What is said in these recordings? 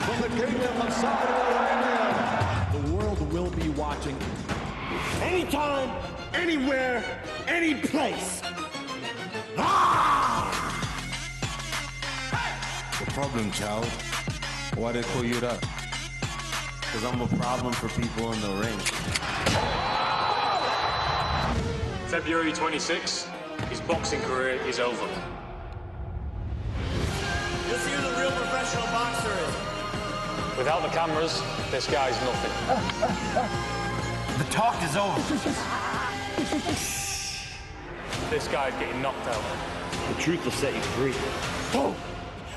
from the kingdom of Saudi Arabia. The world will be watching. Anytime, anywhere, any place. Ah! The problem, child. Why they call you that? Because I'm a problem for people in the ring. February 26, his boxing career is over. You'll see who the real professional boxer is. Without the cameras, this guy's nothing. The talk is over. This guy's getting knocked out. The truth will set you free. Boom!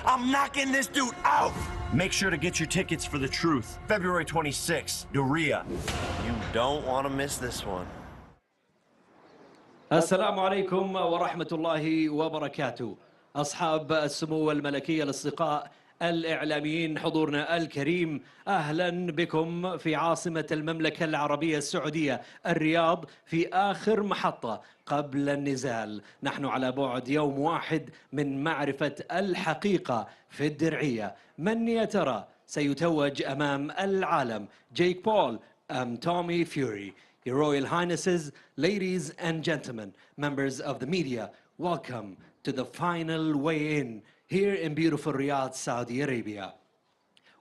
I'm knocking this dude out! Make sure to get your tickets for The Truth. February 26th, Doria. You don't want to miss this one. السلام عليكم ورحمة الله وبركاته. أصحاب السمو الملكي الأصدقاء الإعلاميين حضورنا الكريم، أهلا بكم في عاصمة المملكة العربية السعودية الرياض في آخر محطة قبل النزال. نحن على بعد يوم واحد من معرفة الحقيقة في الدرعية. من يا ترى سيتوج أمام العالم؟ جيك بول أم تومي فيوري؟ Your Royal Highnesses, ladies and gentlemen, members of the media, welcome to the final weigh-in here in beautiful Riyadh, Saudi Arabia.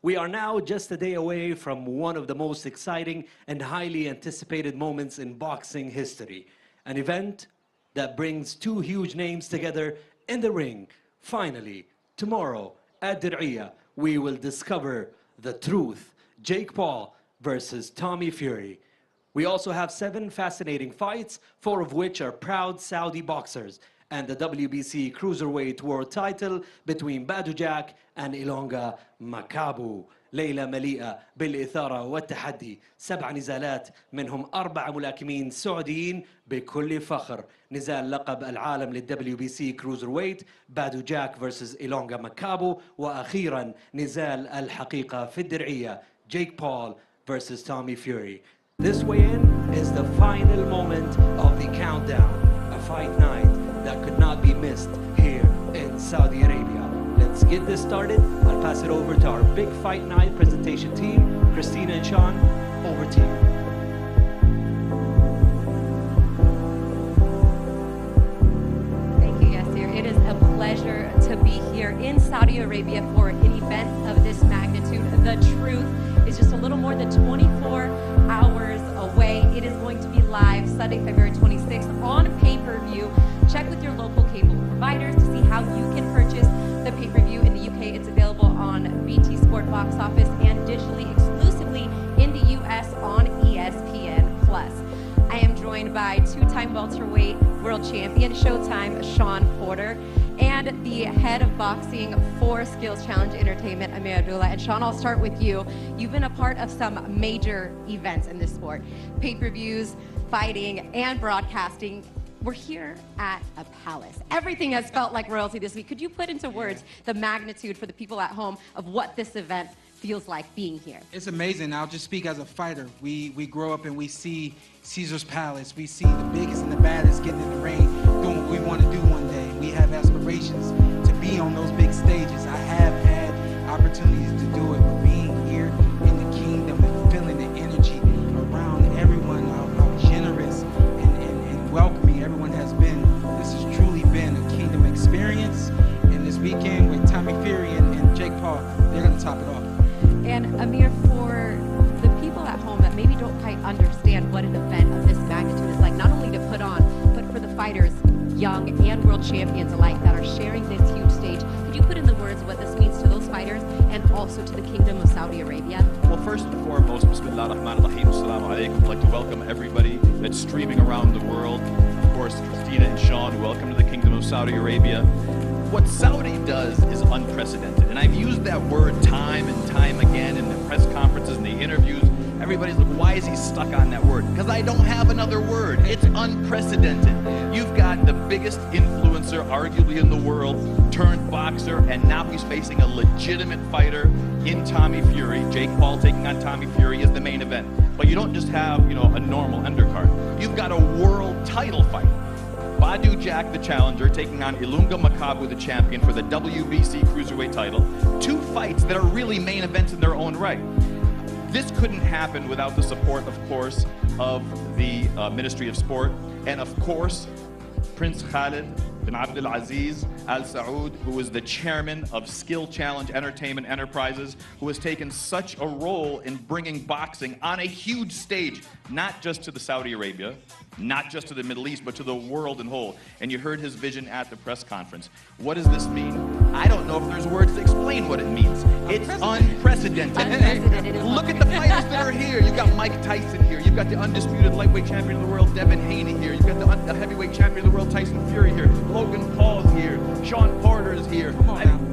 We are now just a day away from one of the most exciting and highly anticipated moments in boxing history. An event that brings two huge names together in the ring. Finally, tomorrow at Dir'iyah, we will discover the truth. Jake Paul versus Tommy Fury. We also have 7 fascinating fights, 4 of which are proud Saudi boxers, and the WBC Cruiserweight World title between Badu Jack and Ilonga Makabu. ليلة مليئة بالإثارة والتحدي، 7 نزالات منهم 4 ملاكمين سعوديين بكل فخر. نزال لقب العالم للWBC Cruiserweight بادو جاك versus إيلونغا ماكابو، وأخيرا نزال الحقيقة في الدرعية جيك بول versus Tommy Fury. This weigh-in is the final moment of the countdown, a fight night that could not be missed here in Saudi Arabia. Let's get this started. I'll pass it over to our big fight night presentation team. Christina and Sean, over to you. Thank you, Yasir. It is a pleasure to be here in Saudi Arabia for an event of this magnitude. The Truth is just a little more than 24 hours away. It is going to be live Sunday, February 26th on pay-per-view. Check with your local cable providers to see how you can purchase the pay-per-view. In the UK, it's available on BT Sport Box Office and digitally exclusively in the US on ESPN+. I am joined by 2-time welterweight world champion Showtime Sean Porter and the head of boxing for Skills Challenge Entertainment, Amir Abdullah. And Sean, I'll start with you. You've been a part of some major events in this sport, pay-per-views, fighting, and broadcasting. We're here at a palace. Everything has felt like royalty this week. Could you put into words the magnitude for the people at home of what this event feels like being here? It's amazing. I'll just speak as a fighter. We grow up and we see Caesar's Palace. We see the biggest and the baddest getting in the ring, doing what we want to do one day. We have aspirations to be on those big stages. I have had opportunities to do it, but being here in the kingdom and feeling the energy around everyone, how generous and welcoming everyone has been. This has truly been a kingdom experience. And this weekend with Tommy Fury and Jake Paul, they're going to top it off. And Amir, for the people at home that maybe don't quite understand what an event of this magnitude is like, not only to put on, but for the fighters, young and world champions alike, that are sharing this huge stage, could you put in the words what this means to those fighters and also to the Kingdom of Saudi Arabia? Well, first and foremost, Bismillah ar-Rahman ar-Rahim, Assalamu alaikum. I'd like to welcome everybody that's streaming around the world. Of course, Christina and Sean, welcome to the Kingdom of Saudi Arabia. What Saudi does is unprecedented, and I've used that word time and time again in the press conferences and the interviews. Everybody's like, why is he stuck on that word? Because I don't have another word. It's unprecedented. You've got the biggest influencer, arguably in the world, turned boxer, and now he's facing a legitimate fighter in Tommy Fury. Jake Paul taking on Tommy Fury is the main event. But you don't just have, a normal undercard. You've got a world title fight. Badu Jack, the challenger, taking on Ilunga Makabu, the champion, for the WBC Cruiserweight title. Two fights that are really main events in their own right. This couldn't happen without the support, of course, of the Ministry of Sport, and of course, Prince Khalid bin Abdul Aziz Al Saud, who is the chairman of Skill Challenge Entertainment Enterprises, who has taken such a role in bringing boxing on a huge stage, not just to the Saudi Arabia, not just to the Middle East, but to the world in whole. And you heard his vision at the press conference. What does this mean? I don't know if there's words to explain what it means. It's unprecedented. Look at the fighters that are here. You've got Mike Tyson here. You've got the undisputed lightweight champion of the world, Devin Haney, here. You've got the heavyweight champion of the world, Tyson Fury, here. Logan Paul's here. Sean Porter's here.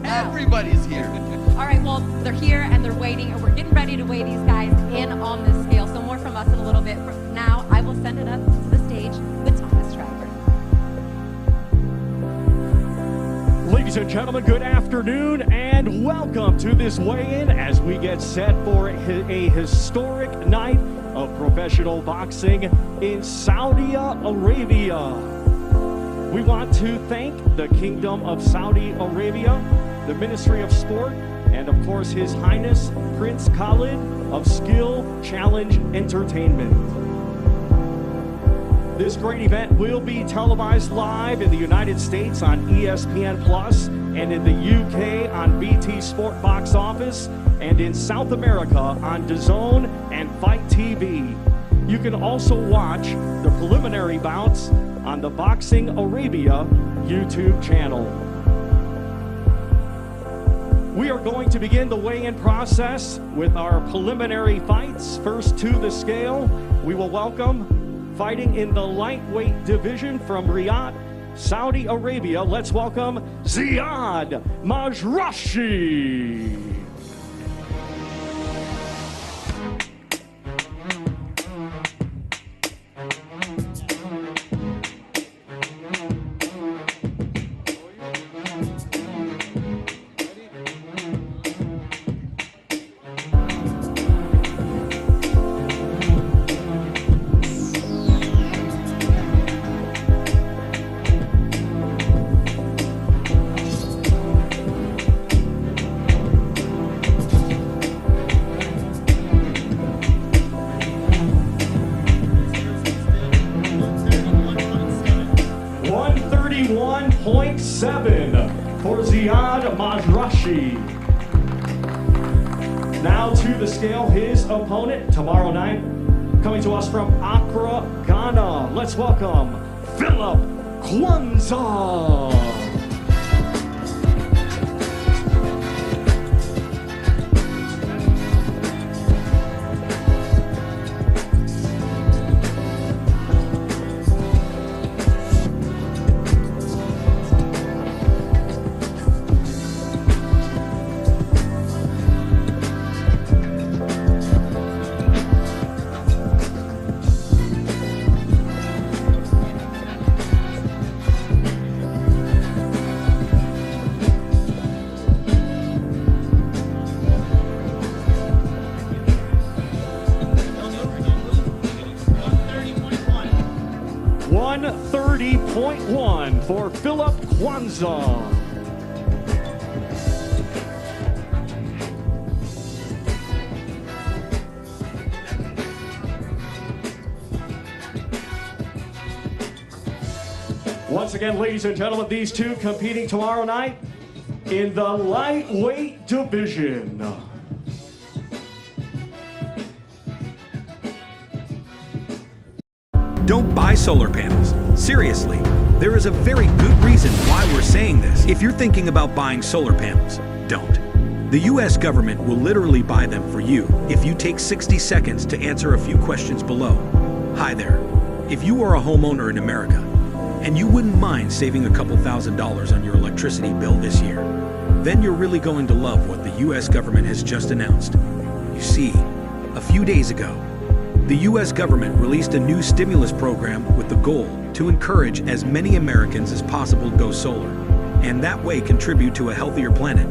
Everybody's here. All right, well, they're here and they're waiting, and we're getting ready to weigh these guys in on this scale. So more from us in a little bit. Now, I will send it up to the stage with Thomas Traver. Ladies and gentlemen, good afternoon and welcome to this weigh-in as we get set for a historic night of professional boxing in Saudi Arabia. We want to thank the Kingdom of Saudi Arabia, the Ministry of Sport, and of course His Highness Prince Khalid of Skill Challenge Entertainment. This great event will be televised live in the United States on ESPN Plus and in the UK on BT Sport Box Office and in South America on DAZN and Fight TV. You can also watch the preliminary bouts on the Boxing Arabia YouTube channel. We are going to begin the weigh-in process with our preliminary fights. First to the scale, we will welcome, fighting in the lightweight division from Riyadh, Saudi Arabia, let's welcome Ziad Majrashi. For Ziad Majrashi. Now to the scale, his opponent tomorrow night, coming to us from Accra, Ghana. Let's welcome Philip Kwanzaa. 130.1 for Philip Kwanzaa. Once again, ladies and gentlemen, these two competing tomorrow night in the lightweight division. Don't buy solar panels. Seriously, there is a very good reason why we're saying this. If you're thinking about buying solar panels, don't. The US government will literally buy them for you if you take 60 seconds to answer a few questions below. Hi there. If you are a homeowner in America, and you wouldn't mind saving a couple $1,000s on your electricity bill this year, then you're really going to love what the US government has just announced. You see, a few days ago, the US government released a new stimulus program with the goal to encourage as many Americans as possible to go solar, and that way contribute to a healthier planet.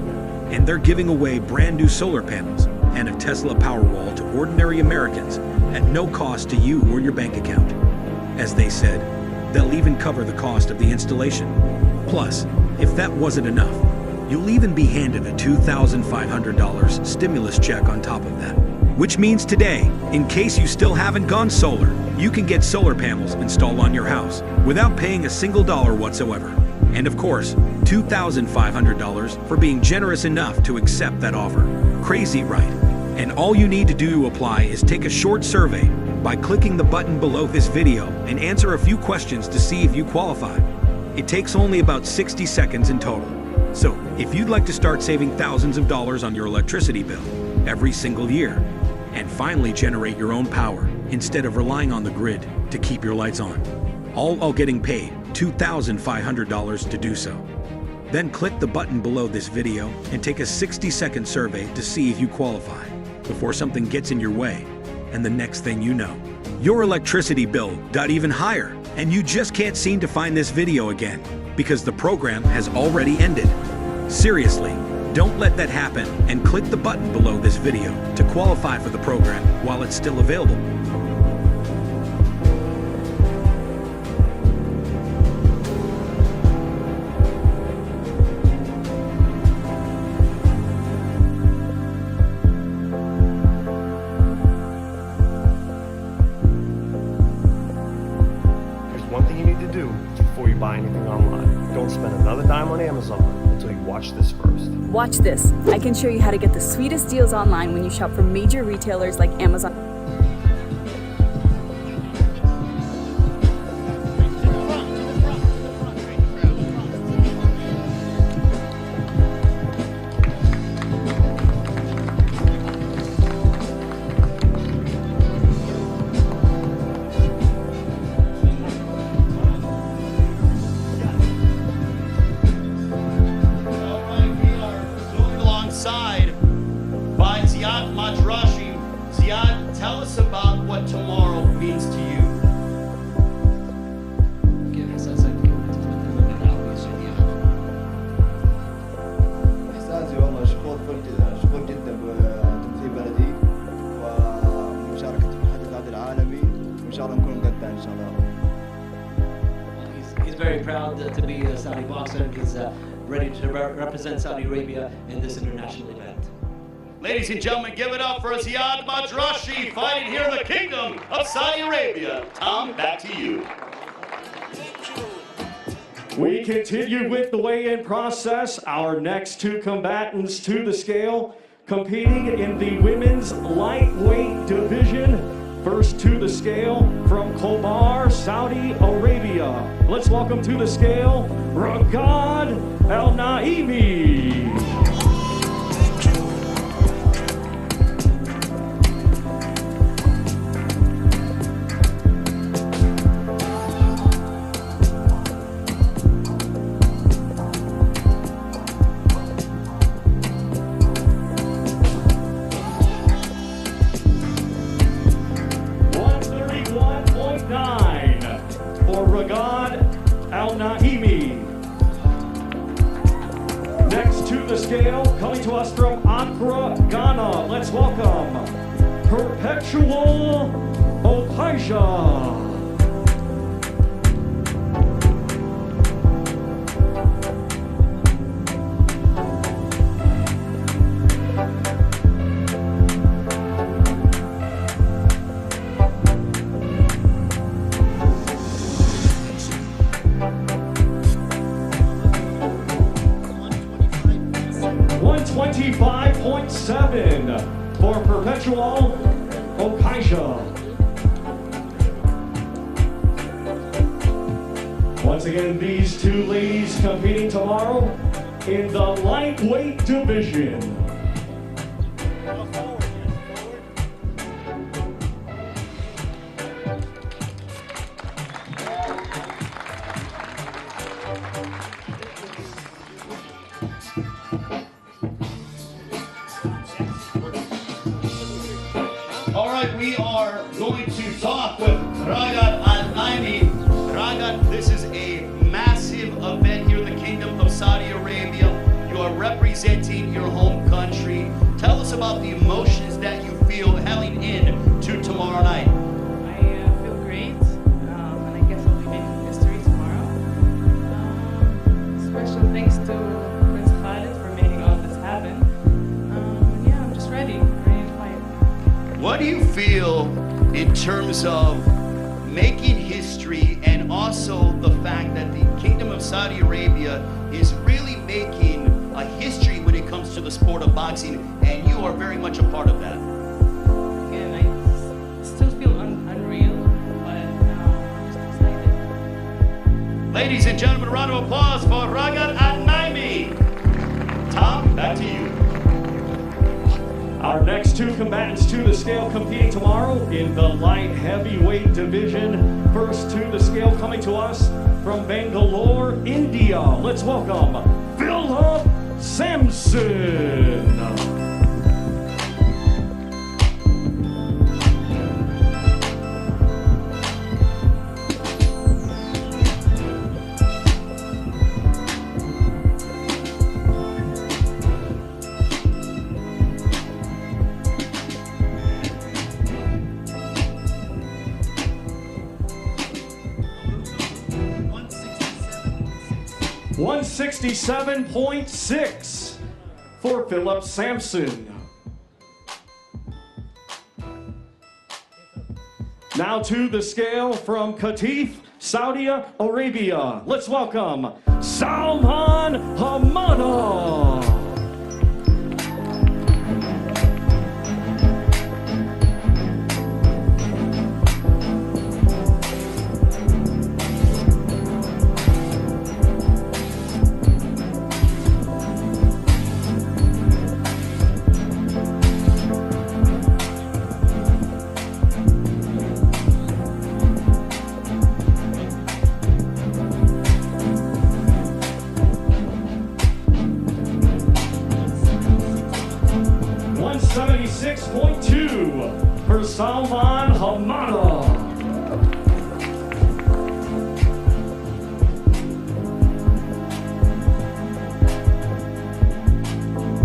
And they're giving away brand new solar panels and a Tesla Powerwall to ordinary Americans at no cost to you or your bank account. As they said, they'll even cover the cost of the installation. Plus, if that wasn't enough, you'll even be handed a $2,500 stimulus check on top of that. Which means today, in case you still haven't gone solar, you can get solar panels installed on your house without paying a single dollar whatsoever. And of course, $2,500 for being generous enough to accept that offer. Crazy, right? And all you need to do to apply is take a short survey by clicking the button below this video and answer a few questions to see if you qualify. It takes only about 60 seconds in total. So, if you'd like to start saving thousands of dollars on your electricity bill every single year, and finally generate your own power instead of relying on the grid to keep your lights on, all while getting paid $2,500 to do so. Then click the button below this video and take a 60-second survey to see if you qualify before something gets in your way, and the next thing you know, your electricity bill got even higher, and you just can't seem to find this video again because the program has already ended. Seriously, don't let that happen and click the button below this video to qualify for the program while it's still available. There's one thing you need to do before you buy anything online. Don't spend another dime on Amazon until you watch this first. Watch this. I can show you how to get the sweetest deals online when you shop from major retailers like Amazon. By Ziad Madrashi. Ziad, tell us about what tomorrow means to you. إحساسي والله شكور جدا بتمثيل بلدي ومشاركة في الحدث العالمي وإن شاء الله نكون قدها إن شاء الله. He's very proud to be a Saudi boxer. He's ready to represent Saudi Arabia in this international event. Ladies and gentlemen, give it up for Ziad Madrashi fighting here in the Kingdom of Saudi Arabia. Tom, back to you. We continue with the weigh-in process. Our next two combatants to the scale, competing in the women's lightweight division. First to the scale from Khobar, Saudi Arabia. Let's welcome to the scale, Ragad Al-Naimi. 131.9 for Ragad Al-Naimi. Next to the scale, coming to us from Accra, Ghana, let's welcome Perpetual Okaisha. 125.7 for Perpetual Okaisha. Once again, these two ladies competing tomorrow in the lightweight division. All right, we are going to talk with Ragad Al-Naimi. Ragad, this is a massive event here in the Kingdom of Saudi Arabia. You are representing your home country. Tell us about the emotions that you feel heading in to tomorrow night. I feel great, and I guess I'll be making history. What do you feel in terms of making history and also the fact that the Kingdom of Saudi Arabia is really making a history when it comes to the sport of boxing, and you are very much a part of that? Again, I still feel unreal, but I'm just excited. Ladies and gentlemen, a round of applause for Ragad Al-Naimi. Tom, back to you. Our next two combatants to the scale competing tomorrow in the light heavyweight division. First to the scale coming to us from Bangalore, India. Let's welcome Philip Samson. 167.6 for Philip Samson. Now to the scale from Qatif, Saudi Arabia. Let's welcome Salman Hamada. For Salman Hamada.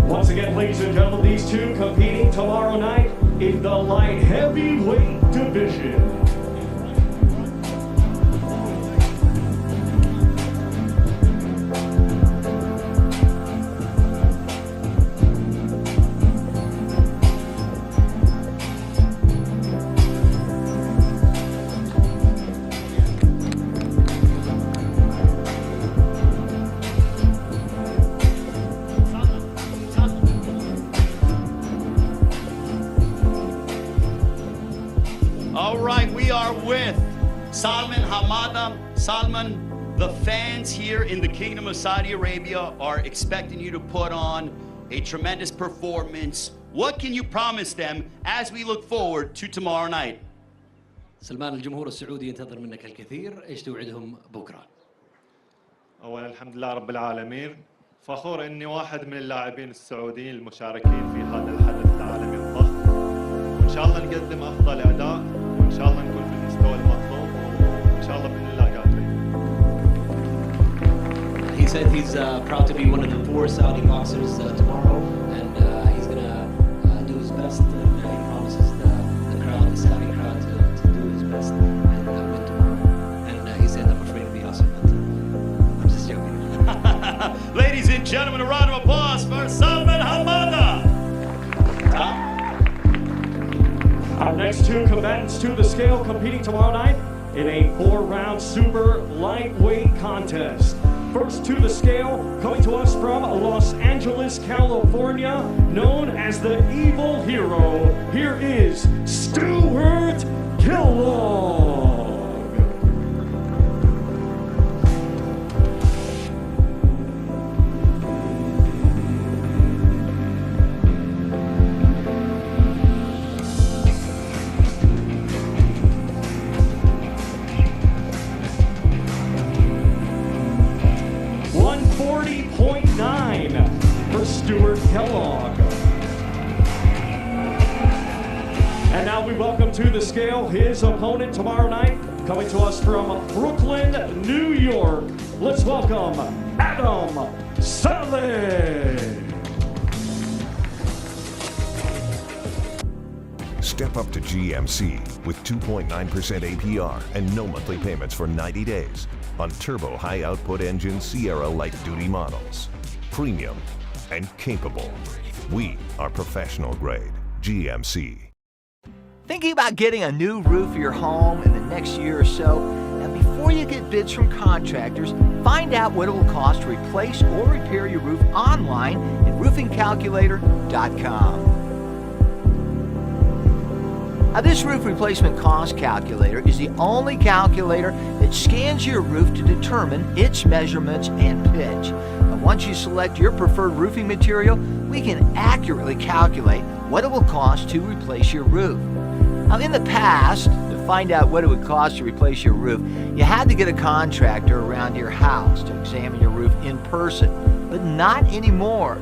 Once again, ladies and gentlemen, these two competing tomorrow night in the light heavyweight division. All right, we are with Salman Hamada. Salman, the fans here in the Kingdom of Saudi Arabia are expecting you to put on a tremendous performance. What can you promise them as we look forward to tomorrow night? سلمان، الجمهور السعودي ينتظر منك الكثير، ايش توعدهم بكره؟ أولا الحمد لله رب العالمين، فخور إني واحد من اللاعبين السعوديين المشاركين في هذا الحدث العالمي الضخم، وإن شاء الله نقدم أفضل أداء، وإن شاء الله نكون في المستوى المطلوب، وإن شاء الله بإذن الله قادرين. He said he's proud to be one of the 4 Saudi boxers tomorrow, and he's gonna do his best, and he promises the crowd, the Saudi crowd, to do his best and win tomorrow. And he said, I'm afraid to be awesome, but I'm just joking. Ladies and gentlemen, a round of applause for Salman Hamada. Our next two combatants to the scale competing tomorrow night in a 4-round super lightweight contest. First to the scale, coming to us from Los Angeles, California, known as the Evil Hero, here is Stuart Kellogg. For Stuart Kellogg. And now we welcome to the scale his opponent tomorrow night, coming to us from Brooklyn, New York. Let's welcome Adam Saleh. Step up to GMC with 2.9% APR and no monthly payments for 90 days on turbo high output engine Sierra light duty models. Premium and capable. We are professional grade GMC. Thinking about getting a new roof for your home in the next year or so? Now, before you get bids from contractors, find out what it will cost to replace or repair your roof online at roofingcalculator.com. Now, this roof replacement cost calculator is the only calculator that scans your roof to determine its measurements and pitch. Now, once you select your preferred roofing material, we can accurately calculate what it will cost to replace your roof. Now, in the past, to find out what it would cost to replace your roof, you had to get a contractor around your house to examine your roof in person, but not anymore.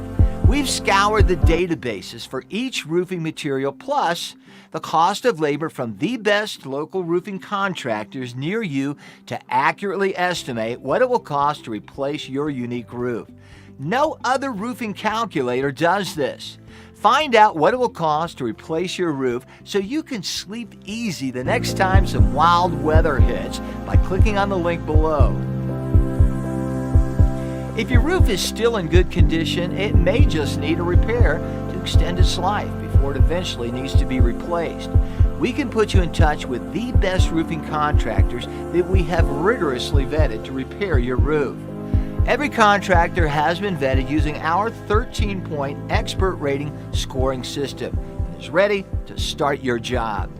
We've scoured the databases for each roofing material, plus the cost of labor from the best local roofing contractors near you to accurately estimate what it will cost to replace your unique roof. No other roofing calculator does this. Find out what it will cost to replace your roof so you can sleep easy the next time some wild weather hits by clicking on the link below. If your roof is still in good condition, it may just need a repair to extend its life before it eventually needs to be replaced. We can put you in touch with the best roofing contractors that we have rigorously vetted to repair your roof. Every contractor has been vetted using our 13-point expert rating scoring system and is ready to start your job.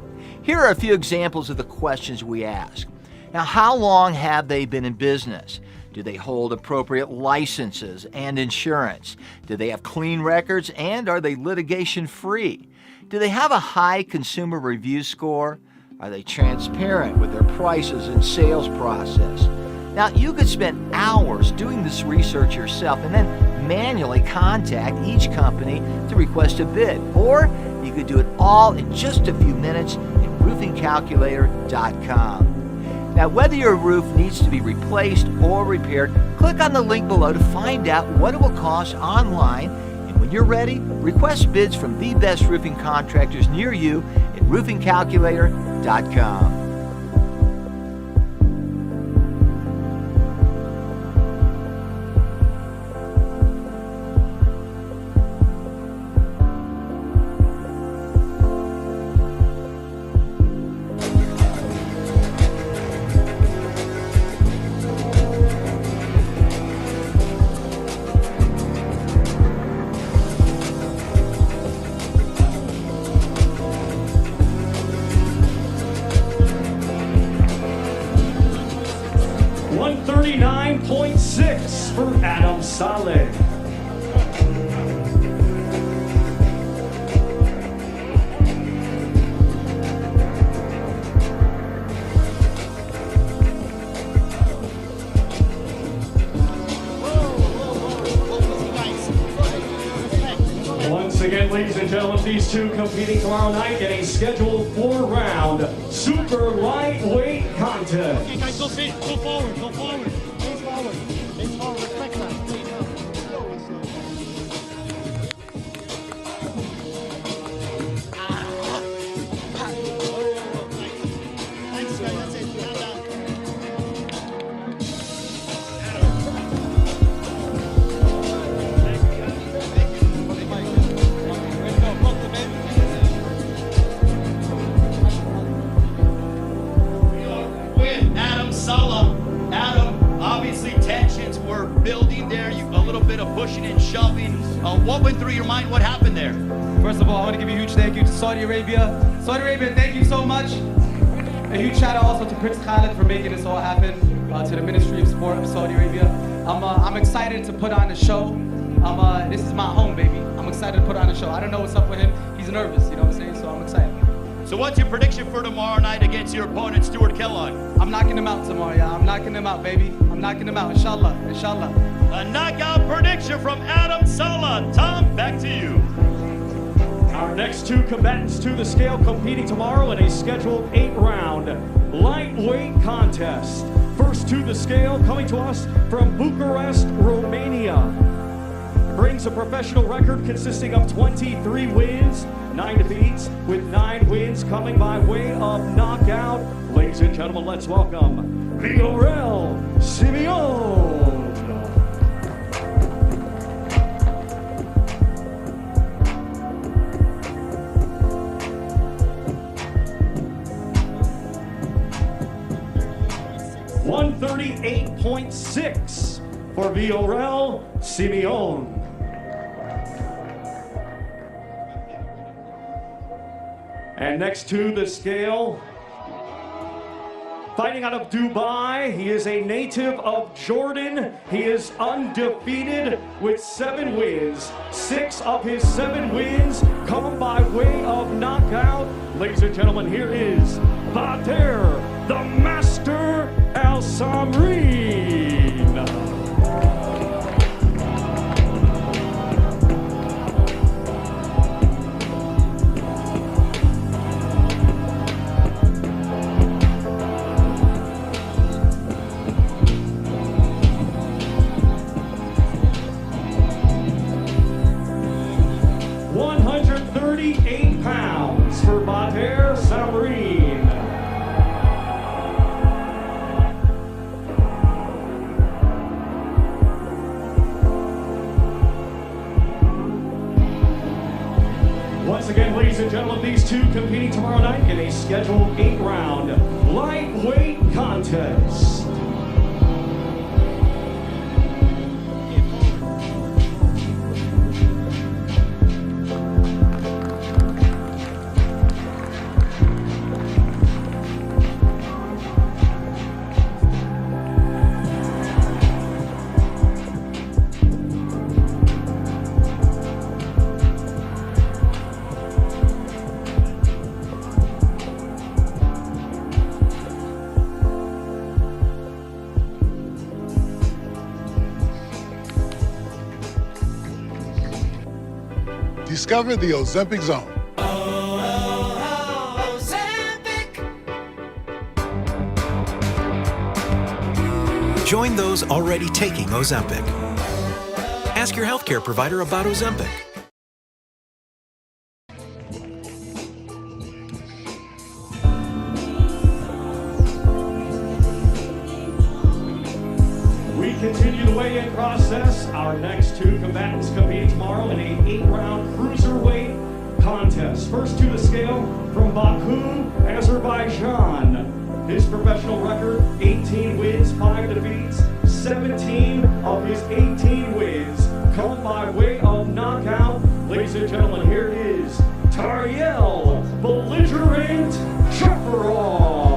Here are a few examples of the questions we ask. Now, how long have they been in business? Do they hold appropriate licenses and insurance? Do they have clean records, and are they litigation-free? Do they have a high consumer review score? Are they transparent with their prices and sales process? Now, you could spend hours doing this research yourself and then manually contact each company to request a bid. Or you could do it all in just a few minutes at roofingcalculator.com. Now, whether your roof needs to be replaced or repaired, click on the link below to find out what it will cost online. And when you're ready, request bids from the best roofing contractors near you at roofingcalculator.com. $139.6 for Adam Saleh. Once again, ladies and gentlemen, these two competing tomorrow night in a scheduled 4-round super lightweight contest. Okay, guys, go forward, go forward. Face forward, face forward, respect that, please. Thanks, guys, that's it, calm down. With Adam Saleh. Adam, obviously tensions were building there. A little bit of pushing and shoving. What went through your mind? What happened there? First of all, I want to give a huge thank you to Saudi Arabia. Saudi Arabia, thank you so much. A huge shout out also to Prince Khalid for making this all happen. To the Ministry of Sport of Saudi Arabia. I'm excited to put on a show. This is my home, baby. I'm excited to put on a show. I don't know what's up with him. He's nervous, you know what I'm saying? So I'm excited. So what's your prediction for tomorrow night against your opponent, Stuart Kellogg? I'm knocking him out tomorrow, yeah. I'm knocking him out, baby. I'm knocking him out, inshallah, inshallah. A knockout prediction from Adam Saleh. Tom, back to you. Our next two combatants to the scale competing tomorrow in a scheduled 8-round lightweight contest. First to the scale, coming to us from Bucharest, Romania. Brings a professional record consisting of 23 wins, 9 defeats, with 9 wins coming by way of knockout. Ladies and gentlemen, let's welcome Viorel Simeon. 138.6 for Viorel Simeon. And next to the scale, fighting out of Dubai, he is a native of Jordan. He is undefeated with 7 wins. 6 of his 7 wins come by way of knockout. Ladies and gentlemen, here is Bader, the Master Al Samreen. £138 for Bader Samreen. Once again, ladies and gentlemen, these two competing tomorrow night in a scheduled 8-round lightweight contest. Discover the Ozempic Zone. Join those already taking Ozempic. Ask your healthcare provider about Ozempic. We continue the weigh-in process. Our next two combatants competing tomorrow in a 8-round cruiserweight contest. First to the scale from Baku, Azerbaijan. His professional record, 18 wins, 5 defeats. 17 of his 18 wins come by way of knockout. Ladies and gentlemen, here is Tariel Belligerent Chaparral.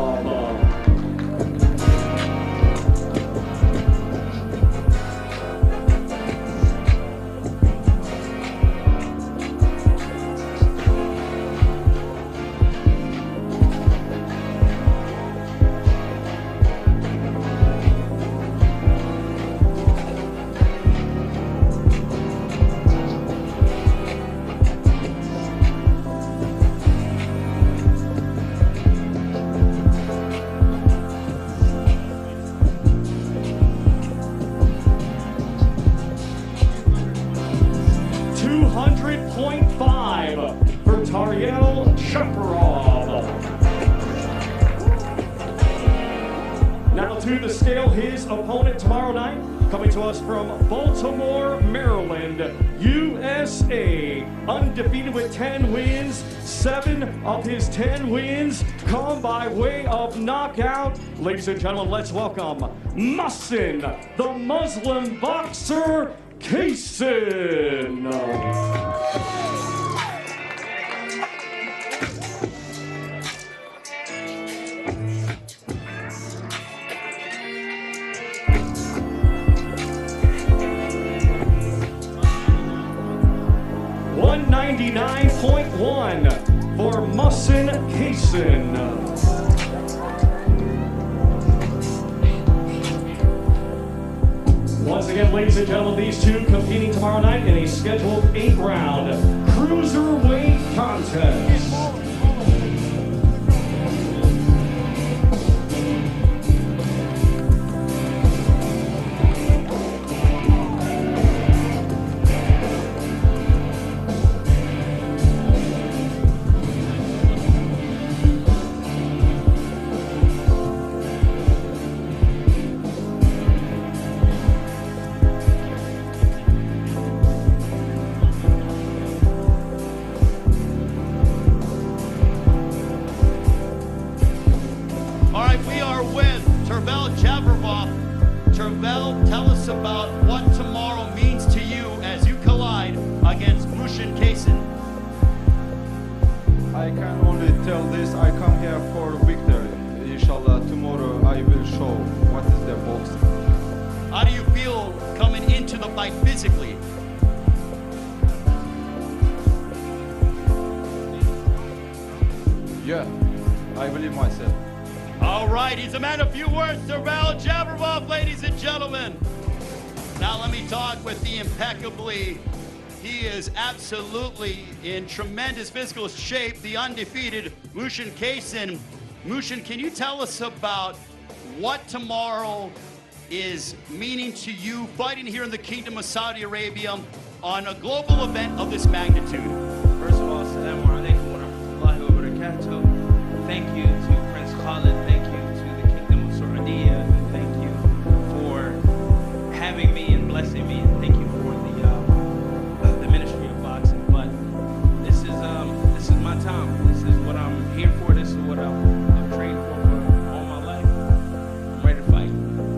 200.5 for Tariel Chaparral. Now to the scale, his opponent tomorrow night, coming to us from Baltimore, Maryland, USA. Undefeated with 10 wins. 7 of his 10 wins come by way of knockout. Ladies and gentlemen, let's welcome Mussin, the Muslim boxer, Kaysen. 199.1 for Mussin Kaysen. Once again, ladies and gentlemen, these two competing tomorrow night in a scheduled 8-round cruiserweight contest. Tervel Javrov. Tervel, tell us about what tomorrow means to you as you collide against Mushin Kaysen. I can only tell this, I come here for victory. Inshallah, tomorrow I will show what is the boxing. How do you feel coming into the fight physically? Yeah, I believe myself. All right, he's a man of few words, Tervel Javrov, ladies and gentlemen. Now let me talk with the impeccably. He is absolutely in tremendous physical shape, the undefeated Mushin Kaysen. Mushin, can you tell us about what tomorrow is meaning to you fighting here in the Kingdom of Saudi Arabia on a global event of this magnitude? First of all, assalamu alaikum wa rahmatullahi wa barakatuh. Thank you to Prince Khalid, thank you to the Kingdom of Saudi, and thank you for having me and blessing me, and thank you for the Ministry of Boxing. But this is my time. This is what I'm here for. This is what I've trained for all my life. I'm ready to fight.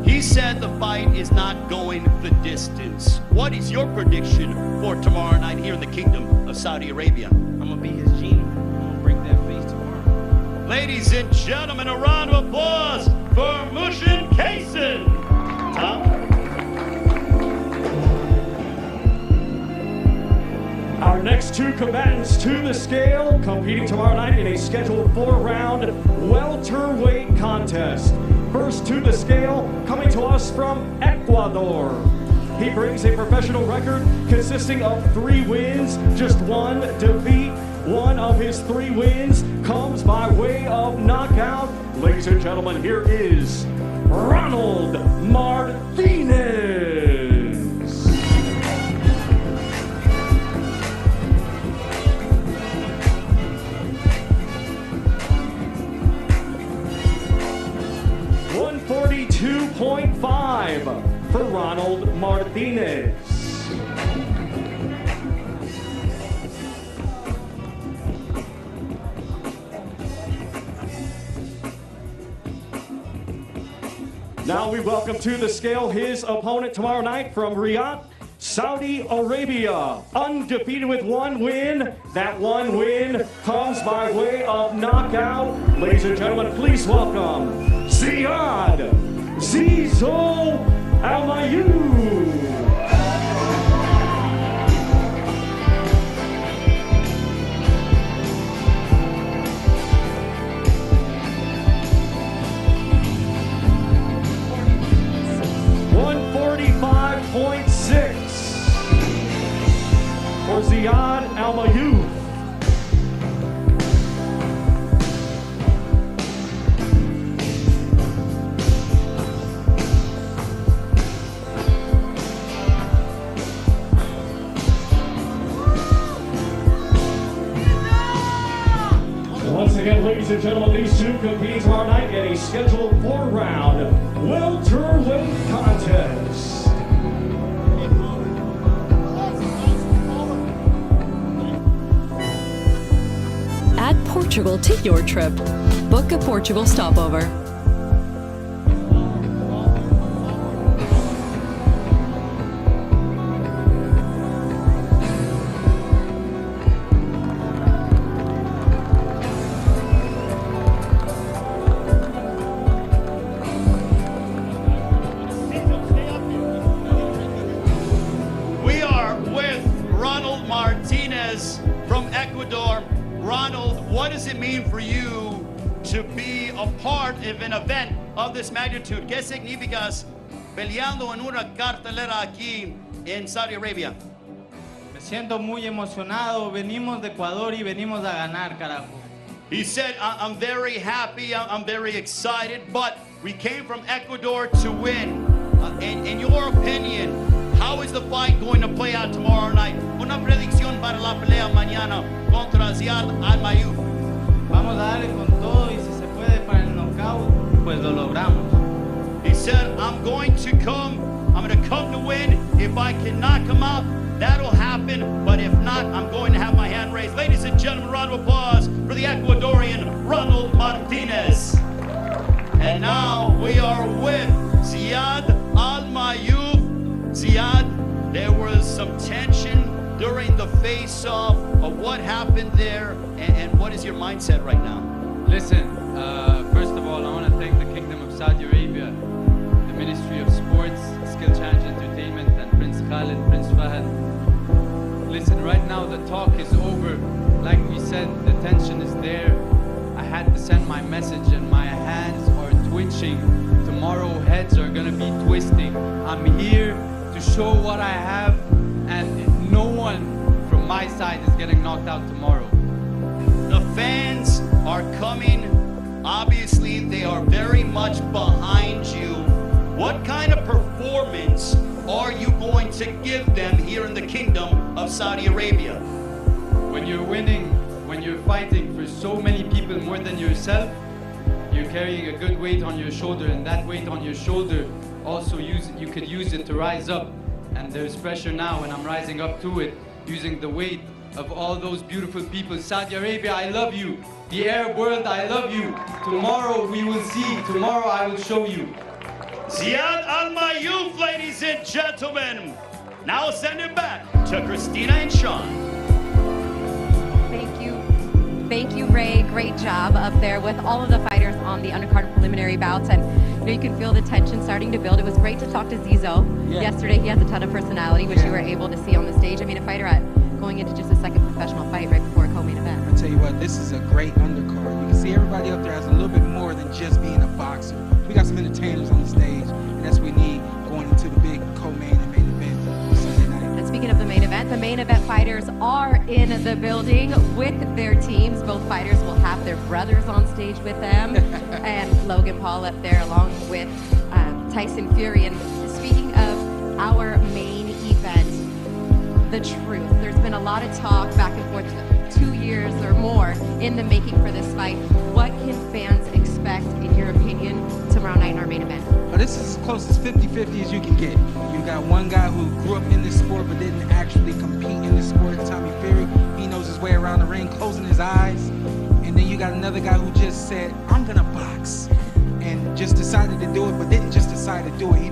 He said the fight is not going the distance. What is your prediction for tomorrow night here in the Kingdom of Saudi Arabia? I'm gonna be his genie. I'm gonna break that face tomorrow. Ladies and gentlemen, a round of applause for Mushin Kaysen. Tom? Our next two combatants to the scale, competing tomorrow night in a scheduled 4-round welterweight contest. First to the scale, coming to us from Ecuador. He brings a professional record consisting of 3 wins, just 1 defeat. One of his 3 wins comes by way of knockout. Ladies and gentlemen, here is Ronald Martinez. .5 for Ronald Martinez. Now we welcome to the scale his opponent tomorrow night from Riyadh, Saudi Arabia. Undefeated with 1 win. That 1 win comes by way of knockout. Ladies and gentlemen, please welcome Ziad Zizo Al-Mayou. .6 for Ziad Al-Mayou. Once again, ladies and gentlemen, these two compete tomorrow night in a scheduled 4-round welterweight contest. Add Portugal to your trip. Book a Portugal stopover. We are with Ronald Martinez from Ecuador. Ronald, what does it mean for you to be a part of an event of this magnitude? ¿Qué significas peleando en una cartelera aquí en Saudi Arabia? Me siento muy emocionado. Venimos de Ecuador y venimos a ganar, carajo. He said, I'm very happy, I'm very excited, but we came from Ecuador to win. In your opinion, how is the fight going to play out tomorrow night? Una predicción para la pelea mañana contra Ziad Al-Mayou. Vamos a darle con todo y si se puede para el knockout, pues lo logramos. He said, I'm going to come to win. If I can knock him out, that'll happen. But if not, I'm going to have my hand raised. Ladies and gentlemen, round of applause for the Ecuadorian Ronald Martinez. And now we are with Ziad Al-Mayouf. Ziad, there was some tension during the face-off. What happened there, and what is your mindset right now? Listen, first of all, I want to thank the Kingdom of Saudi Arabia, the Ministry of Sports, Skill Challenge Entertainment, and Prince Khalid, Prince Fahad. Listen, right now the talk is over. Like we said, the tension is there. I had to send my message and my hands are twitching. Tomorrow heads are gonna be twisting. I'm here to show what I have, and no one from my side is getting knocked out tomorrow. The fans are coming. Obviously, they are very much behind you. What kind of performance are you going to give them here in the Kingdom of Saudi Arabia? When you're winning, when you're fighting for so many people more than yourself, you're carrying a good weight on your shoulder, and that weight on your shoulder also you could use it to rise up. And there's pressure now, and I'm rising up to it, using the weight of all those beautiful people. Saudi Arabia, I love you. The Arab world, I love you. Tomorrow we will see. Tomorrow I will show you. Ziad Al-Mayouf, ladies and gentlemen. Now send him back to Christina and Sean. Thank you. Thank you, Ray. Great job up there with all of the fighters on the undercard preliminary bouts. And you can feel the tension starting to build. It was great to talk to Zizo yesterday. He has a ton of personality, which you were able to see on the stage. I mean, a fighter going into just a second professional fight right before a co-main event. I tell you what, this is a great undercard. You can see everybody up there has a little bit more than just being a boxer. We got some entertainers on the stage, and that's what we need going into the big co-main and main event Sunday night. And speaking of the main event fighters are in the building with their teams. Both fighters will have their brothers on stage with them, and Logan Paul up there along with Tyson Fury. And speaking of our main event, the truth. There's been a lot of talk back and forth, 2 years or more in the making for this fight. What can fans expect, in your opinion, tomorrow night in our main event? Well, this is as close as 50-50 as you can get. You got one guy who grew up in this sport but didn't actually compete in this sport, Tommy Fury. He knows his way around the ring, closing his eyes. And then you got another guy who just said, I'm gonna box. And just decided to do it, but didn't just decide to do it. He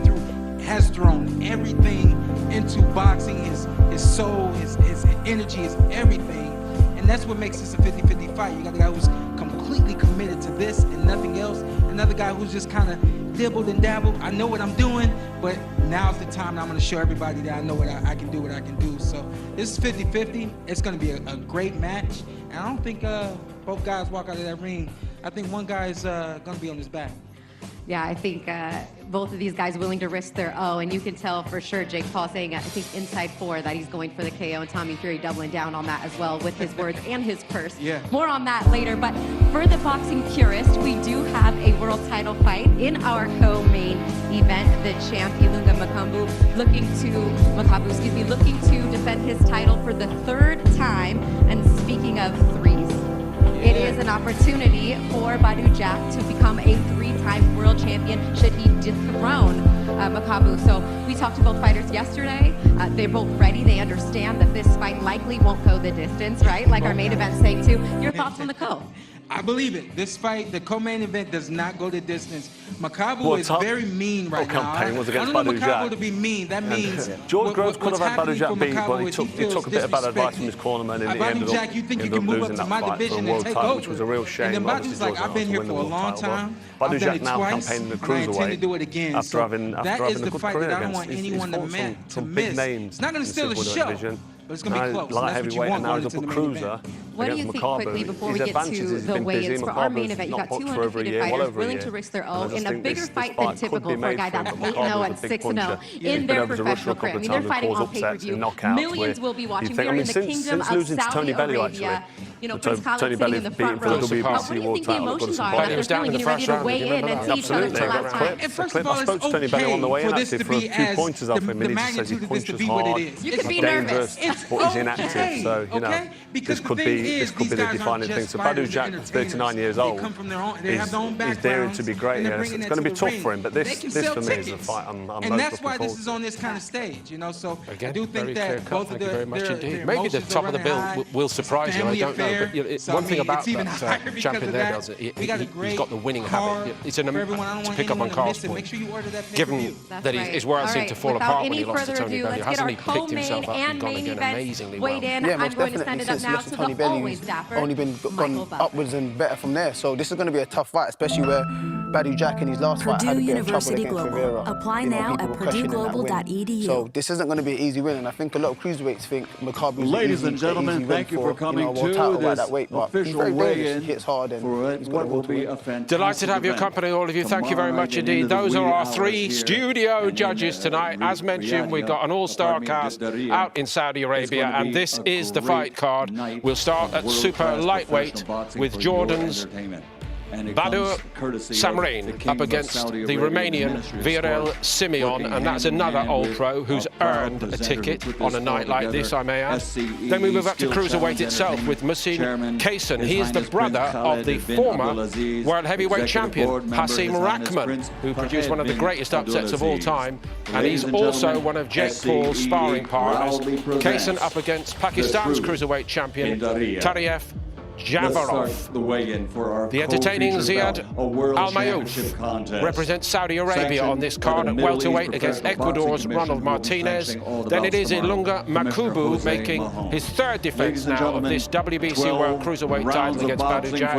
has thrown everything into boxing, his soul, his energy, his everything. And that's what makes this a 50-50 fight. You got a guy who's completely committed to this and nothing else. Another guy who's just kind of dibbled and dabbled. I know what I'm doing, but now's the time I'm going to show everybody that I know what I can do, what I can do. So this is 50-50. It's going to be a great match. And I don't think both guys walk out of that ring. I think one guy is going to be on his back. Yeah, I think both of these guys willing to risk their O, and you can tell for sure Jake Paul saying, I think inside 4, that he's going for the KO, and Tommy Fury doubling down on that as well with his words and his purse. Yeah. More on that later, but for the boxing purist, we do have a world title fight in our co-main event. The champ Ilunga Makabu looking to defend his title for the 3rd time. And speaking of threes, it is an opportunity for Badu Jack to become a 3-time world champion should he dethrone Makabu. So we talked to both fighters yesterday. They're both ready. They understand that this fight likely won't go the distance, right? Like our main event saying too. Your thoughts on the co? I believe it. This fight, the co-main event, does not go the distance. Makabu is very mean right now. I don't know Makabu to be mean. That means George Groves could have had Badu Jack beat, but he took a bit of bad advice from his cornerman and he ended up, you think you can move up to my division and take over, which was a real shame. And then Badu's like, I've been here for a long time. Badu Jack now campaigning the cruiserweight after having a good career against some big names. It's not going to steal the show. But it's going to be close. Light heavyweight, and now he's up a cruiser. What do you think quickly before we get to the weigh-ins for our main event? You got 2 undefeated fighters willing to risk their O in a bigger fight than typical for a guy that's 8-0 and 6-0 in their professional career. I mean, they're fighting on pay-per-view. Millions will be watching. We are in the Kingdom of Saudi Arabia. You know, Prince Khalid sitting in the front row. What do you think the emotions are after feeling getting ready to weigh in and see each other for the last time? And first of all, it's okay for this to be as the magnitude of this to be what it is. You could be nervous. It's okay. So, you know, this could be the defining thing. So Badu Jack, 39 years old, he's daring to be great here. It's going to be tough for him, but this for me is the fight I'm most looking forward to. And that's why this is on this kind of stage, you know. So I do think that both of very much indeed. Maybe the top of the bill will surprise you. I don't know. there. But one thing about that champion there does it. He's got the winning habit. It's to pick up on Carl's point. Given that his world seemed to fall apart when he lost to Tony Bellew, hasn't he picked himself up and gone again amazingly well? Yeah, most definitely. Since lost to Tony Bellew, he's only gone upwards and better from there. So this is going to be a tough fight, especially where Badou Jack in his last fight had a bit of trouble against Rivera. Apply now at PurdueGlobal.edu. So this isn't going to be an easy win, and I think a lot of cruiserweights think Makabu's Ladies and gentlemen, thank you for coming to this official weigh-in. He hits hard and he's got will be a fantastic Delighted to have your company, all of you. Thank you very much indeed. Those are our three studio judges tonight. As mentioned, we've got an all-star cast out in Saudi Arabia, and this is the fight card. We'll start at super lightweight with Jordan's Badou Samrain up against the Romanian Viorel Simeon, and that's another old pro who's earned a ticket on a night like this, I may add. Then we move up to cruiserweight itself with Musin Kaysen. He is the brother of the former world heavyweight champion Hasim Rahman, who produced one of the greatest upsets of all time, and he's also one of Jake Paul's sparring partners. Kaysen up against Pakistan's cruiserweight champion Tariev Javarov. The entertaining Ziad Al-Mayouf represents Saudi Arabia on this card at welterweight against Ecuador's Ronald Martinez. Then it is Ilunga Makubu making his third defense now of this WBC World Cruiserweight title against Badou Jack.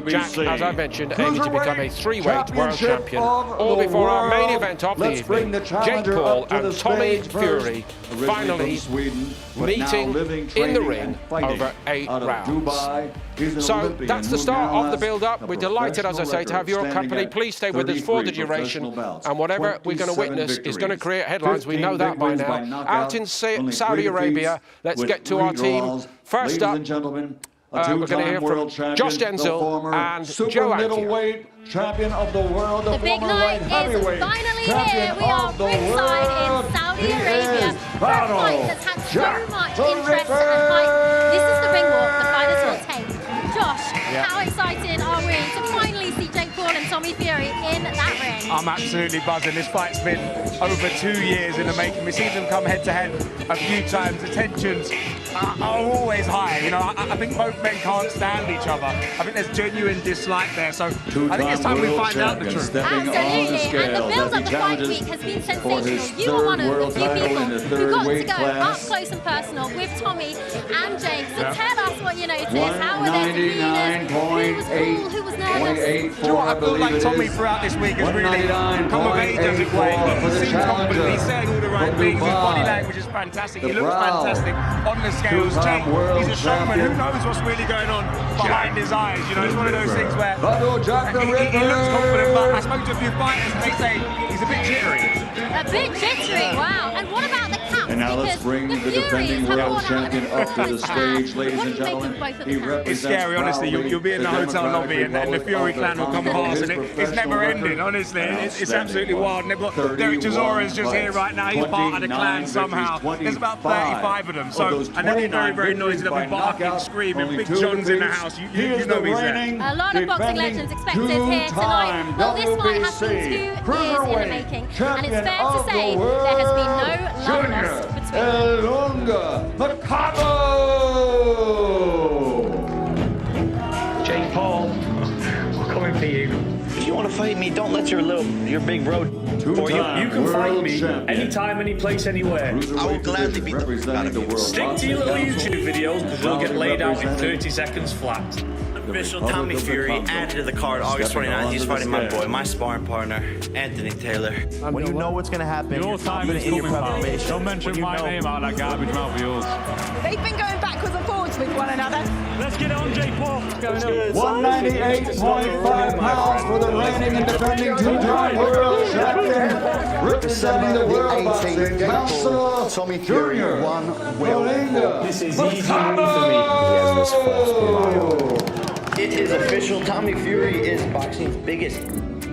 Jack, as I mentioned, aiming to become a three-weight world champion. All before our main event of the evening, Jake Paul and Tommy Fury finally meeting in the ring over 8 rounds. So that's the start of the build-up. We're delighted, as I say, to have your company. Please stay with us for the duration, and whatever we're going to witness is going to create headlines. We know that by now. Out in Saudi Arabia, let's get to our team. First up, we're going to hear from Josh Denzel and Joe Ankia. Champion of the world, the big night is finally here. We are ringside in Saudi Arabia for a fight that's had so much interest and hype. This is the ring walk the fighters will take. Josh, how excited are we to finally see Jake Paul and Tommy Fury in that ring? I'm absolutely buzzing. This fight's been over 2 years in the making. We've seen them come head-to-head a few times. The tensions are always high. You know, I think both men can't stand each other. I think there's genuine dislike there. So I think it's time we find out the truth. Absolutely, and the build-up the fight week has been sensational. You were one of the few people who got to go up close and personal with Tommy and Jake. So tell us what you noticed. How were they feeling? Who was cool? Who was nervous? Do you know what? I feel like Tommy throughout this week has really come of age, as it were. He seems confident. He's saying all the right things. His body language is fantastic. He looks fantastic on the scales. Jake, he's a showman. Who knows what's really going on behind his eyes? You know, it's one of those things where he looks confident, but I spoke to a few fighters and they say he's a bit jittery. A bit jittery, wow. And what about the caps? And now let's bring the defending world champion up to the stage, ladies and gentlemen. It's scary, honestly. You'll be in the hotel lobby and the Fury clan will come past, and it's never ending, honestly. It's absolutely wild. And they've got Derek Chisora's just here right now. He's part of the clan somehow. There's about 35 of them. So, and they'll be very, very noisy. They'll be barking, screaming. Big John's in the house. You know he's there. A lot of boxing legends expected here tonight. Well, this fight has been 2 years in the making, and it's fair to say there has been no love lost between them. Ilunga Makubu! Jake Paul, we're coming for you. If you want to fight me, don't let your big road for you. You can fight me anytime, any place, anywhere. I will gladly beat the crap out of you. Stick to your little YouTube videos because you'll get laid out in 30 seconds flat. Official Tommy Fury added to the card August 29th. He's fighting my boy, my sparring partner, Anthony Taylor. When you know what's going to happen, your time is coming, pal. Don't mention my name out of that garbage mouth of yours. They've been going backwards and forwards with one another. Let's get it on, Jake Paul. 198.5 pounds for the reigning and defending two-time world champion, representing the world boxing council, Tommy Fury, Junior, one will. This is easy for me. He has this false bravado. It is official. Tommy Fury is boxing's biggest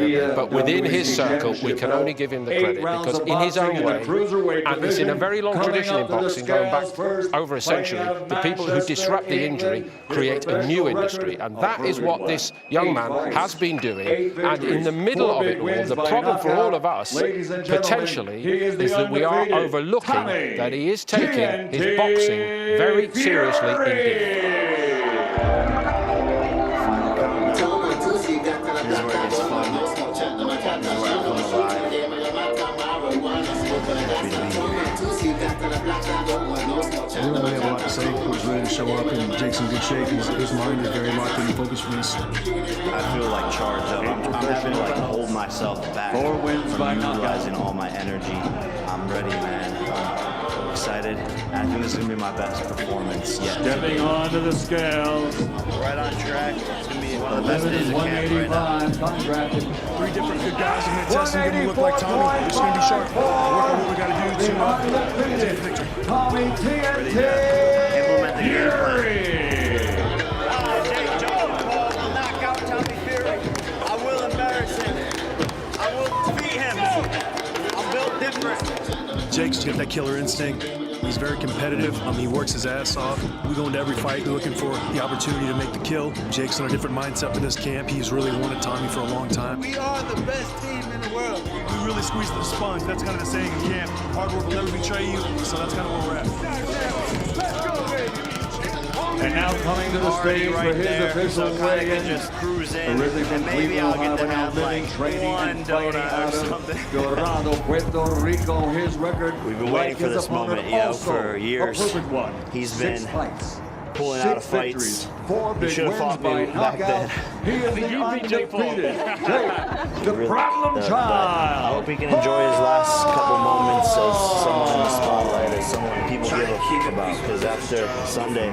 him. But within his circle, we can only give him the credit because in his own way, and it's in a very long tradition in boxing, going back over a century, the people who disrupt the injury create a new industry. And that is what this young man has been doing. And in the middle of it all, the problem for all of us, potentially, is that we are overlooking that he is taking his boxing very seriously indeed. I didn't really have a lot to say. I was ready to show up, and Jake's in good shape. His mind is very locked in and focused for this. I feel like charged up. I'm having to like hold myself back from utilizing all my energy. I'm ready, man. I'm excited. I think this is gonna be my best performance yet. Stepping onto the scales. Right on track. It's gonna be one of the best days of camp right now. 3 different good guys in there testing, didn't look like Tommy. We're just gonna be sharp. Work on what we gotta do to get the victory. Tommy TNT. Implement the game plan. Jake's got that killer instinct. He's very competitive. He works his ass off. We go into every fight looking for the opportunity to make the kill. Jake's on a different mindset for this camp. He's really wanted Tommy for a long time. We are the best team in the world. We really squeeze the sponge. That's kind of the saying in camp. Hard work will never betray you. So that's kind of where we're at. Let's go, baby. And now coming to the stage for his official weigh-in. Just cruise in, Originally from and maybe Cleveland, I'll get to Ohio, have now like living, training, one and fighting donut out or of something. Dorado, Puerto Rico. His record, We've been like waiting for his this moment, opponent, you know, also for years. A perfect one. He's 6 been fights, pulling 6 out of fights. victories, 4 He big should have wins fought by me back knockout. then. He is the undefeated Jake, the problem I child. hope he can enjoy his last couple moments as someone in the spotlight, as someone people give a fuck about. Because after Sunday,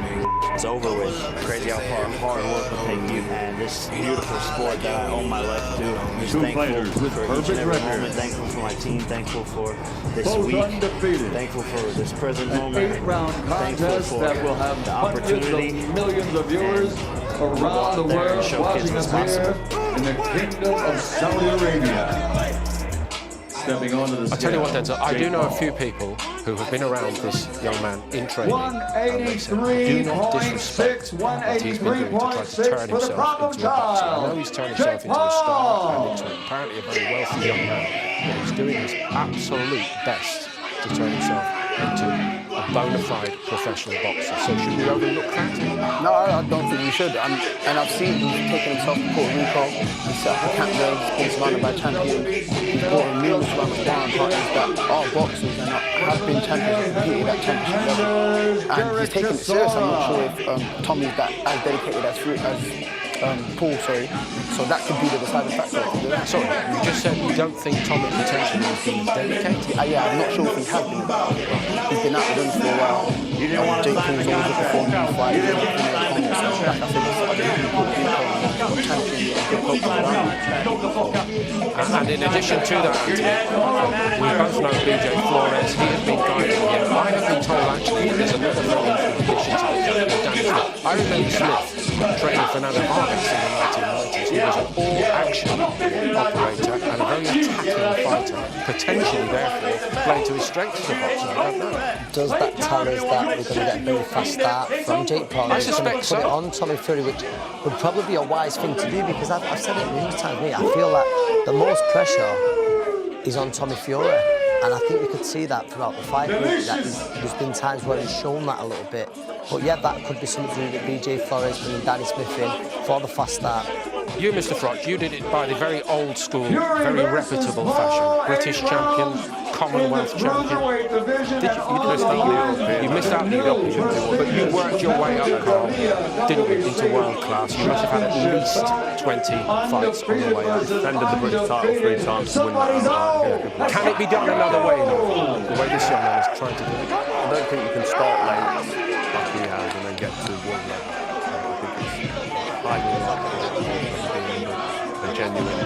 it's over with. Crazy how far hard work will take you, and this beautiful sport that I owe my life to. I'm just thankful for each and every moment. Thankful for my team. Thankful for this Both week. undefeated. Thankful for this present An moment. 8-round Thankful contest for that will have the hundreds opportunity. of millions of viewers around the world watching us here in the Kingdom of Saudi Arabia. Stepping onto the I tell you what, Denzel, I do know a few people who have been around this young man in training. And they said, do not disrespect what he's been doing to try to turn himself into a boxer. I know he's turned himself into a star and into apparently a very wealthy young man, but he's doing his absolute best to turn himself into a bona fide professional boxer. So should we overlook that? No, I don't think we should. And I've seen him taking himself to Puerto Rico. He's set up a camp there. He's been surrounded by champions. He's brought in numerous round of sparring partners that are boxers and have been champions and competed at championship level. And he's taken it serious. I'm not sure if Tommy's as dedicated as Paul, sorry. So that could be the deciding factor. Sorry, you just said you don't think Tommy potentially has been dedicated? Yeah, I'm not sure if he has been. He's been out of them for a while. You didn't want to Jake Paul's always looking for him to fight. And in addition to that, we both know BJ Flores. He has been guiding him. I have been told actually that there's another very interesting addition to it. I remember Smith training Fernando Vargas in the 1990s. He was an all-action operator and a very attacking fighter, potentially therefore playing to his strengths as a boxer. I don't know. Does that tell us that we're going to get a very fast start from Jake Paul? I suspect so. Put it on Tommy Fury, which would probably be a wise thing to do, because I've said it many times. I feel that the most pressure is on Tommy Fury, and I think we could see that throughout the fight. There's been times where he's shown that a little bit, but yeah, that could be something to do with BJ Flores bringing Danny Smith in for the fast start. You, Mr. Frotch, you did it by the very old school, very reputable fashion. British champion, Commonwealth champion. You missed out the European, but you worked your way up, Carl, didn't you, into world class. You must have had at least 20 fights on the way up. Defended the British title 3 times to win that. Can it be done another way, though, the way this young man is trying to do it? I don't think you can start late like he has and then get to world level. I think it's highly unlikely a genuine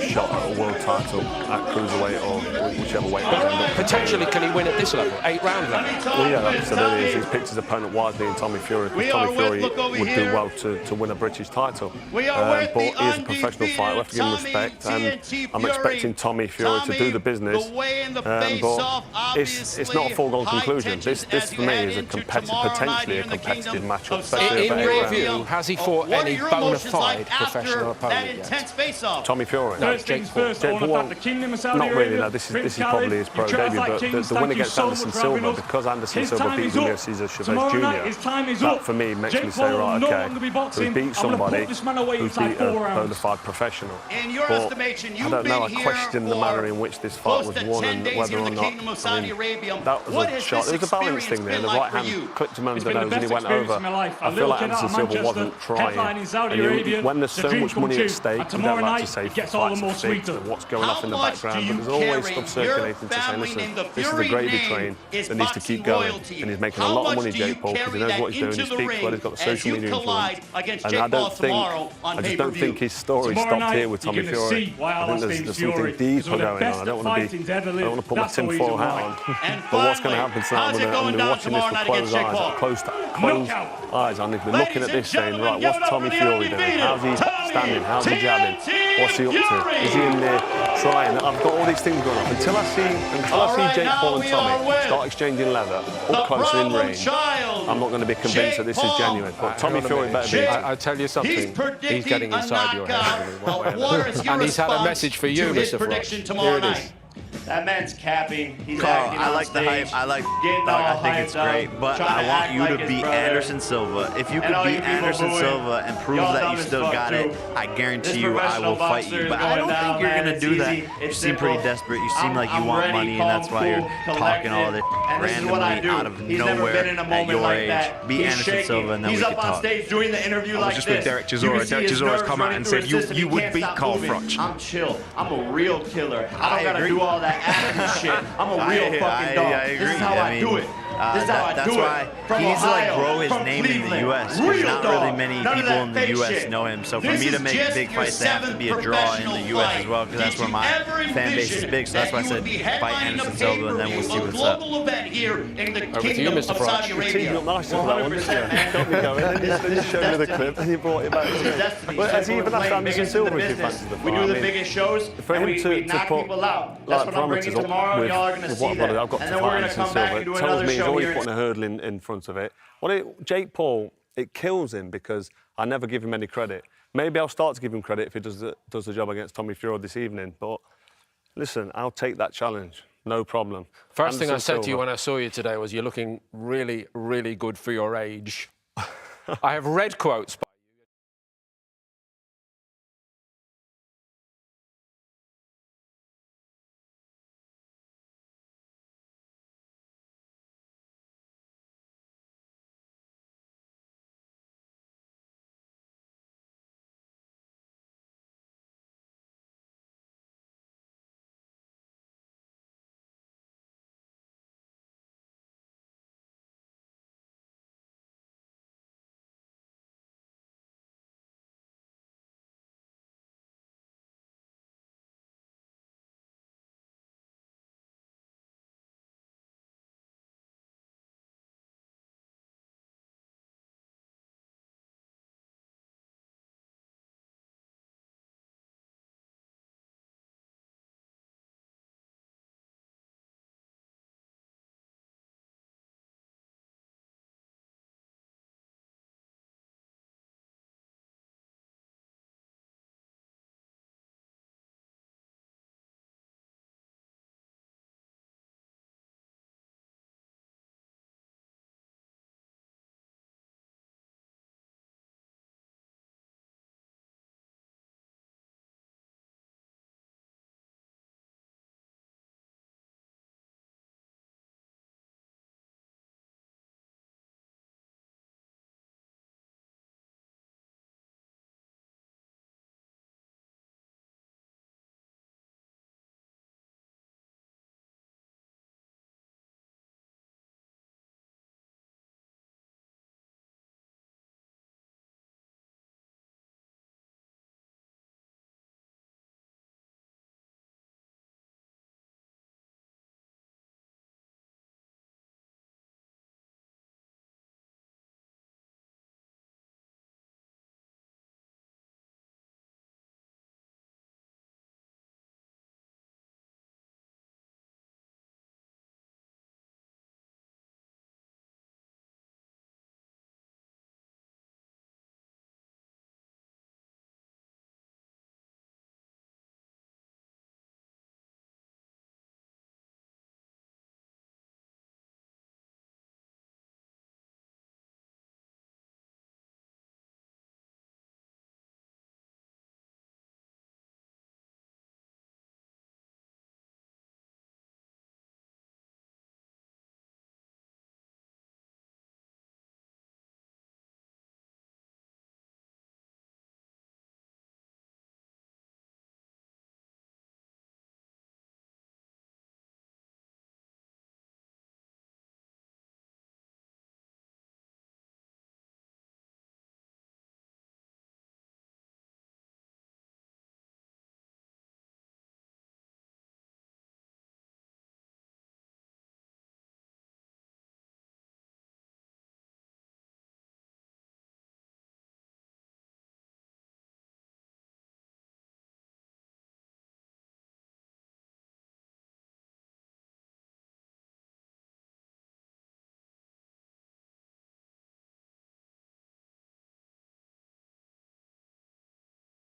shot at a world title at cruiserweight or whichever weight. Potentially, can he win at this level, 8-round level? Well, yeah, like I said earlier, he's picked his opponent wisely in Tommy Fury, because Tommy Fury would do well to win a British title. But he is a professional fighter, we have to give him respect, and I'm expecting Tommy Fury to do the business, but it's not a foregone conclusion. This for me is potentially a competitive matchup, especially in your view, has he fought any bona fide professional opponent yet? Tommy Fury? No, against Jake Paul. Not really, no. This is probably his pro debut, but the win against Anderson Silva, because Anderson Silva beat Julio Cesar Chavez Jr., that for me makes me say, right, okay, so he beat somebody who's beat a bona fide professional. But I don't know, I question the manner in which this fight was won and whether or not, I mean, that was a shot. There was a balance thing there. The right hand clipped him under the nose and he went over. I feel like Anderson Silva wasn't trying. And when there's so much money at stake, we don't like to say fights are fixed and what's going off in the background, but there's always stuff circulating to say, listen, this is a gravy train that needs to keep going. And he's making a lot of money, Jake Paul, because he knows what he's doing. He speaks well, he's got the social media influence. And I just don't think his story stopped here with Tommy Fury. I think there's something deeper going on. I don't want to put my tinfoil hat on. But what's going to happen tonight, I'm going to be watching this with closed eyes. I'm going to be looking at this saying, right, what's Tommy Fury doing? How's he standing? How's he jabbing? What's he up to? Is he in there trying? I've got all these things going on. Until I see Jake Paul and Tommy start exchanging leather up close and in range, I'm not going to be convinced that this is genuine. But Tommy Fury better be. I tell you something, he's getting inside your head. And he's had a message for you, Mr. Frost. Here it is. That man's capping. He's Carl, I like the hype. I think it's great, but I want you to beat Anderson Silva. If you could beat Anderson Silva and prove that you still got it, I guarantee you I will fight you. But I don't think you're going to do that. You seem pretty desperate. You seem like you want money, and that's why you're talking all this randomly out of nowhere at your age. Beat Anderson Silva, and then we can talk. I was just with Derek Chisora. Derek Chisora's come out and said you would beat Carl Froch. I'm chill. I'm a real killer. I don't got to do all that acting shit. I'm a real fucking dog. This is how I do it. This is how I do it. From he needs to like Ohio, grow his from name in the Cleveland. U.S. Real There's not dog. really many None of people that in the fake U.S. shit. know him. So for This me to is make just big your fights, they have to be a draw in the U.S. as well, because that's where my fan base is big. So that's why I said fight Anderson Silva, and then we'll see what's up. Global event here in the Over to you, kingdom Mr. of Froch. Saudi You're Arabia. up nice for that one, didn't you? Got me going. Then you showed me the clip and you brought it back to me. Well, has he even asked Anderson Silva if he fancies the fight? We do the biggest shows, for and him to we knock put people out. That's like what I'm bringing parameters tomorrow, up and y'all are going to with see what that. I've got And to then we're fight going to Anderson come back Silva, and do tells another me he's show always here. putting a hurdle in front of it. Jake Paul, it kills him because I never give him any credit. Maybe I'll start to give him credit if he does the job against Tommy Fury this evening. But listen, I'll take that challenge, no problem. First thing I said to you when I saw you today was you're looking really, really good for your age. I have read quotes